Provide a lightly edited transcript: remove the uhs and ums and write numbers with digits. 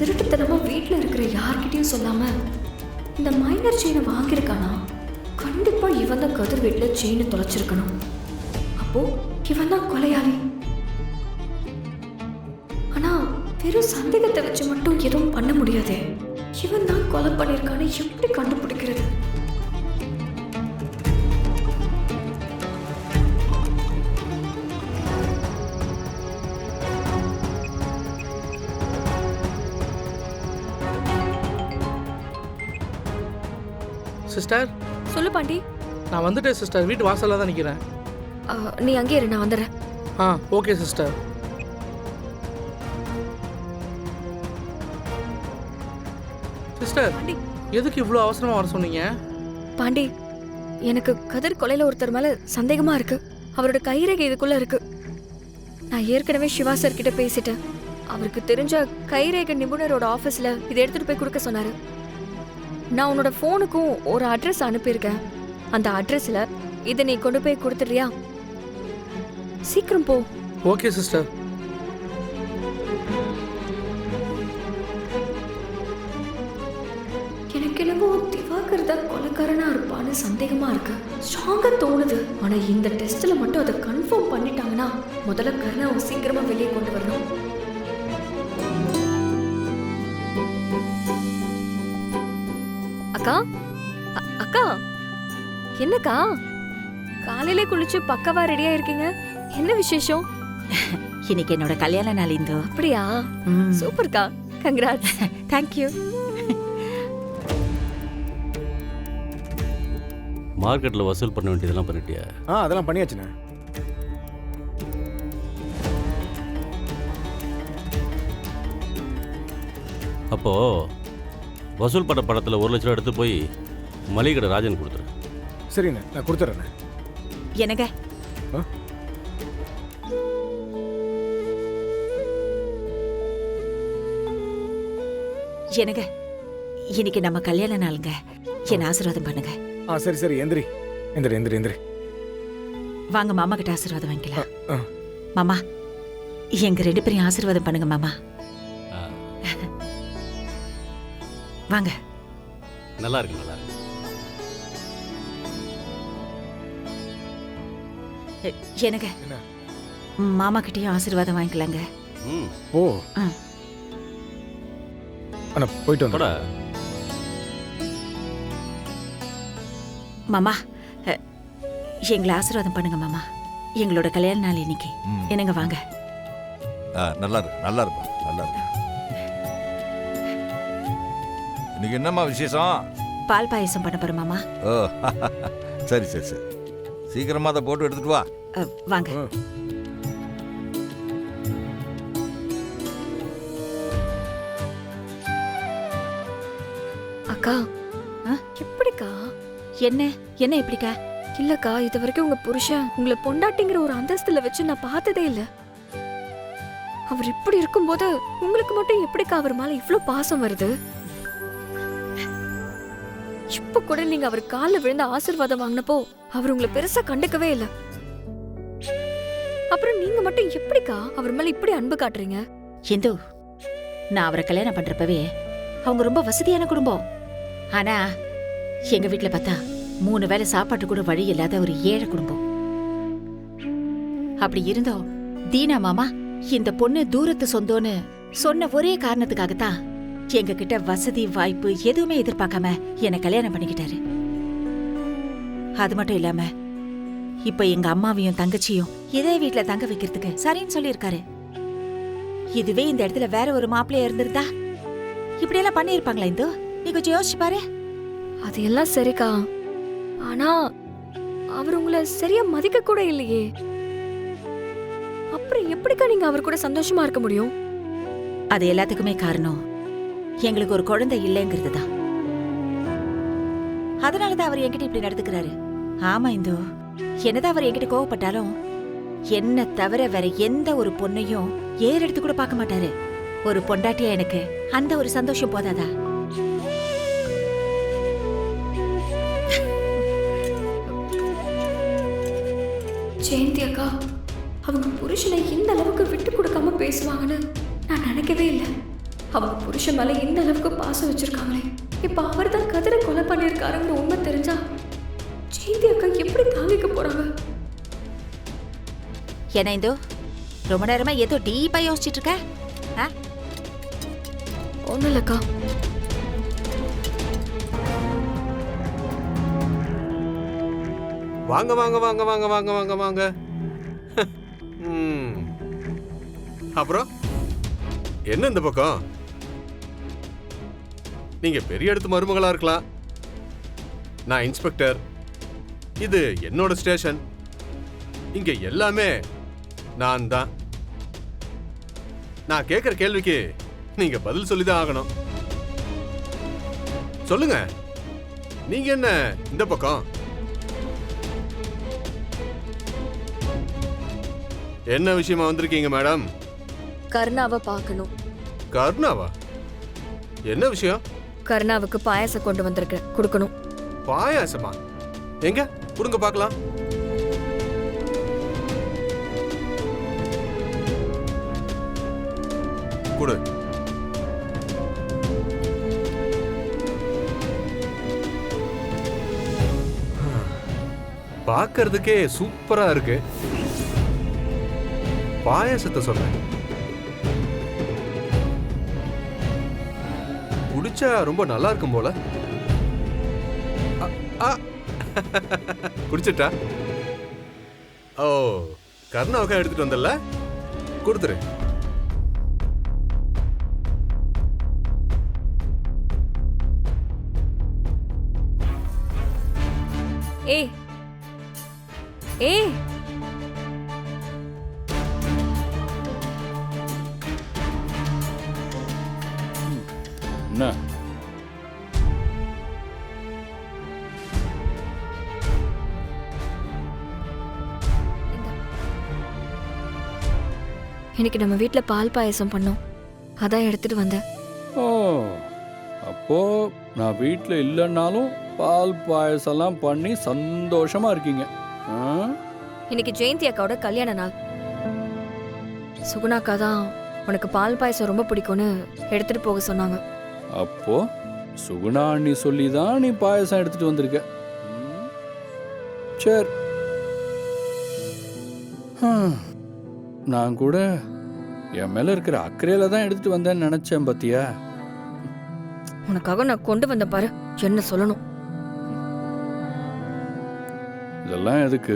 திருட்டுத்தனமா வீட்டில் இருக்கிற யார்கிட்டயும் சொல்லாம இந்த மைனர் செயினை வாங்கியிருக்கானா? கண்டிப்பா இவன் தான் கதிர் வீட்டில் செயினை தொலைச்சிருக்கணும். அப்போ இவன் தான் கொலையாளி. ஆனா வெறும் சந்தேகத்தை வச்சு மட்டும் எதுவும் பண்ண முடியாது. இவன் தான் கொலை பண்ணியிருக்கானு எப்படி கண்டுபிடிக்கிறது? சிஸ்டர், சொல்லு பாண்டி. நான் வந்துட்டேன் சிஸ்டர். வீட்டு வாசல்ல தான் நிற்கிறேன். நீ அங்கே இரு, நான் வந்துடுறேன். Okay sister. சிஸ்டர், எதுக்கு இவ்வளோ அவசரமாக வர சொன்னீங்க? பாண்டி, எனக்கு கதிர் கொலையில ஒருத்தர் மேல சந்தேகமா இருக்கு. அவரோட கைரேகை இதுக்குள்ள இருக்கு. நான் ஏற்கனவே சிவா சார் கிட்ட பேசிட்டேன். அவருக்கு தெரிஞ்ச கைரேகை நிபுணரோட ஆஃபீஸ்ல இதை எடுத்துட்டு போய் கொடுக்க சொன்னாரு. நான் உன்னோட ஃபோனுக்கும் ஒரு அட்ரஸ் அனுப்பியிருக்கேன். அந்த அட்ரஸ்ல இதை நீ கொண்டு போய் கொடுத்துறியா? சீக்கிரம் போ. Okay sister. எனக்கு என்னவோ திவாகர் தான் கொலைக்காரனா இருப்பான்னு சந்தேகமா இருக்கு. ஸ்ட்ராங்கா தோணுது. ஆனா இந்த டெஸ்ட்ல மட்டும் அதை கன்ஃபார்ம் பண்ணிட்டாங்கன்னா முதல்ல கருணாவை சீக்கிரமா வெளியே கொண்டு வரணும். அக்கா, அக்கா, என்னக்கா காலையிலே குளிச்சு பக்கவா ரெடியா இருக்கீங்க? என்ன விசேஷம்? இன்னைக்கு என்னோட கல்யாண நாள். இந்தோ. அப்படியா? சூப்பர்க்கா, கங்க்ராட்ஸ். தேங்க்யூ. மார்க்கெட்டில் வசூல் பண்ண வேண்டியதெல்லாம் பண்ணிட்டியா? அதெல்லாம் பண்ணியாச்சுண்ணே. அப்போ வசூல் பண்ண படத்தில் 1 லட்ச ரூபா எடுத்து போய் மளிகை கடை ராஜன் கொடுத்துரு. சரிண்ணே, நான் கொடுத்துட்றேண்ணே. என்னங்க? என்னங்க, இன்னைக்கு நம்ம கல்யாண நாளுங்க. என்ன ஆசீர்வாதம் பண்ணுங்க. சரி சரி, எந்திரி எந்திரி எந்திரி எந்திரி. வாங்க மாமா கிட்ட ஆசீர்வாதம் வாங்கிக்கலாம். மாமா, எங்க 2 பேரையும் ஆசீர்வாதம் பண்ணுங்க மாமா. வாங்க. நல்லா இருக்கு, நல்லா இருக்கு. என்னங்க, மாமா கிட்டயும் ஆசீர்வாதம் வாங்கிக்கலாங்க. ஓ, அண்ணா போயிட்டு வந்தோட. மாமா, எங்களை ஆசீர்வாதம் பண்ணுங்க மாமா. எங்களோட கல்யாண நாள் இன்னைக்கு. என்னங்க வாங்க. நல்லா இருக்கு, நல்லா இருப்பா, நல்லா இருக்கு. இன்னைக்கு என்னம்மா விசேஷம்? பால் பாயசம் பண்ண போறோம் மாமா. ஓ, சரி சரி சரி, சீக்கிரமா அதை போட்டு எடுத்துட்டு வா. வாங்க. அக்கா, எப்படிக்கா? என்ன என்ன எப்படிக்கா? இல்லக்கா, இது வரைக்கும் உங்க புருஷன் உங்களை பொண்டாட்டிங்கிற ஒரு அந்தஸ்துல வச்சு நான் பார்த்ததே இல்ல. அவர் இப்படி இருக்கும்போது உங்களுக்கு மட்டும் எப்படிக்கா அவர் மேல இவ்ளோ பாசம் வருது? இப்ப கூட நீங்க அவர் கால்ல விழுந்த ஆசீர்வாதம் வாங்கினப்போ அவர் உங்களை பெருசா கண்டுக்கவே இல்ல. அப்புறம் நீங்க மட்டும் எப்படிக்கா அவர் மேல இப்படி அன்பு காட்டுறீங்க? இந்து, நான் அவரை கல்யாணம் பண்றப்பவே அவங்க ரொம்ப வசதியான குடும்பம். ஆனா எங்க வீட்டுல பார்த்தா 3 வேளை சாப்பாட்டு கூட வழி இல்லாத ஒரு ஏழை குடும்பம். அப்படி இருந்தோம் தீனா மாமா இந்த பொண்ணு தூரத்து சொந்தம்னு சொன்ன ஒரே காரணத்துக்காகத்தான் எங்க கிட்ட வசதி வாய்ப்பு எதுவுமே எதிர்பார்க்காம என்னை கல்யாணம் பண்ணிக்கிட்டாரு. அது மட்டும் இல்லாம இப்ப எங்க அம்மாவையும் தங்கச்சியும் இதே வீட்டுல தங்க வைக்கிறதுக்கு சரின்னு சொல்லியிருக்காரு. இதுவே இந்த இடத்துல வேற ஒரு மாப்பிள்ளையா இருந்திருந்தா இப்படியெல்லாம் பண்ணியிருப்பாங்களா? இந்தோ, நீ கொஞ்சம் யோசிச்சு பாரு. அது எல்லாம் சரிக்கா, ஆனா அவர் உங்களை சரியா மதிக்க கூட இல்லையே. அப்புறம் எப்படிக்கா நீங்க அவர் கூட சந்தோஷமா இருக்க முடியும்? அது எல்லாத்துக்குமே காரணம் எங்களுக்கு ஒரு குழந்தை இல்லைங்கிறது தான். அதனாலதான் அவர் என்கிட்ட இப்படி நடந்துக்கிறாரு. ஆமா இந்து, என்னதான் அவர் என்கிட்ட கோவப்பட்டாலும் என்ன தவிர வேற எந்த ஒரு பொண்ணையும் ஏறெடுத்து கூட பார்க்க மாட்டாரு. ஒரு பொண்டாட்டியா எனக்கு அந்த ஒரு சந்தோஷம் போதாதா? ஜெயந்தி அக்கா, அவங்க புருஷனை இந்த அளவுக்கு விட்டு கொடுக்காம பேசுவாங்கன்னு நான் நினைக்கவே இல்லை. அவங்க புருஷன் மேல இந்த அளவுக்கு பாசம் வச்சிருக்காங்களே, இப்ப அவர் தான் கதிரை கொலை பண்ணியிருக்காருங்கிற உண்மை தெரிஞ்சா ஜெயந்தி அக்கா எப்படி தாங்கிக்க போறாங்க? என்ன இந்து ரொம்ப நேரமா ஏதோ டீப்பா யோசிச்சுட்டு இருக்க? ஆ? ஒன்றும் இல்லைக்கா. வாங்க வாங்க வாங்க வாங்க வாங்க வாங்க வாங்க. அப்புறம் என்ன இந்த பக்கம்? நீங்க பெரிய இடத்து மருமகளா இருக்கலாம். நான் இன்ஸ்பெக்டர். இது என்னோட ஸ்டேஷன். இங்க எல்லாமே நான் தான். நான் கேட்கிற கேள்விக்கு நீங்க பதில் சொல்லிதான் ஆகணும். சொல்லுங்க, நீங்க என்ன இந்த பக்கம்? என்ன விஷயமா வந்திருக்கீங்க மேடம்? கருணாவை பார்க்கணும். கருணாவா? என்ன விஷயம்? கருணாவுக்கு பாயாசம் கொண்டு வந்திருக்கேன், கொடுக்கணும். பாயாசமா? எங்க கொடுங்க பார்க்கலாம். கொடு. பார்க்கிறதுக்கே சூப்பரா இருக்கு. பாயாசத்தை சொல்றேன். குடிச்சா ரொம்ப நல்லா இருக்கும் போல. குடிச்சிட்டா? ஓ, கருணாவுக்கா எடுத்துட்டு வந்தல, கொடுத்துரு. ஏய் ஏய், என்ன இன்னைக்கு நம்ம வீட்ல பால் பாயாசம் பண்ணோம், அதான் எடுத்துட்டு வந்தேன். ஓ, அப்போ நான் வீட்டில் இல்லைன்னாலும் பால் பாயசம்லாம் பண்ணி சந்தோஷமா இருக்கீங்க. ஆ? இன்னைக்கு ஜெயந்தி அக்காவோட கல்யாண நாள். சுகுணாக்கா தான் உனக்கு பால் பாயாசம் ரொம்ப பிடிக்கும்னு எடுத்துட்டு போக சொன்னாங்க. அப்போ சுகுணா அண்ணி சொல்லி தான் நீ பாயசம் எடுத்துட்டு வந்திருக்க. ம். சரி. நான் கூட என் மேல இருக்கிற அக்கறையில தான் எடுத்துட்டு வந்தேன்னு நினைச்சேன். பத்தியா, உனக்காக நான் கொண்டு வந்த பாரு, என்ன சொல்லணும்? இதெல்லாம் எதுக்கு?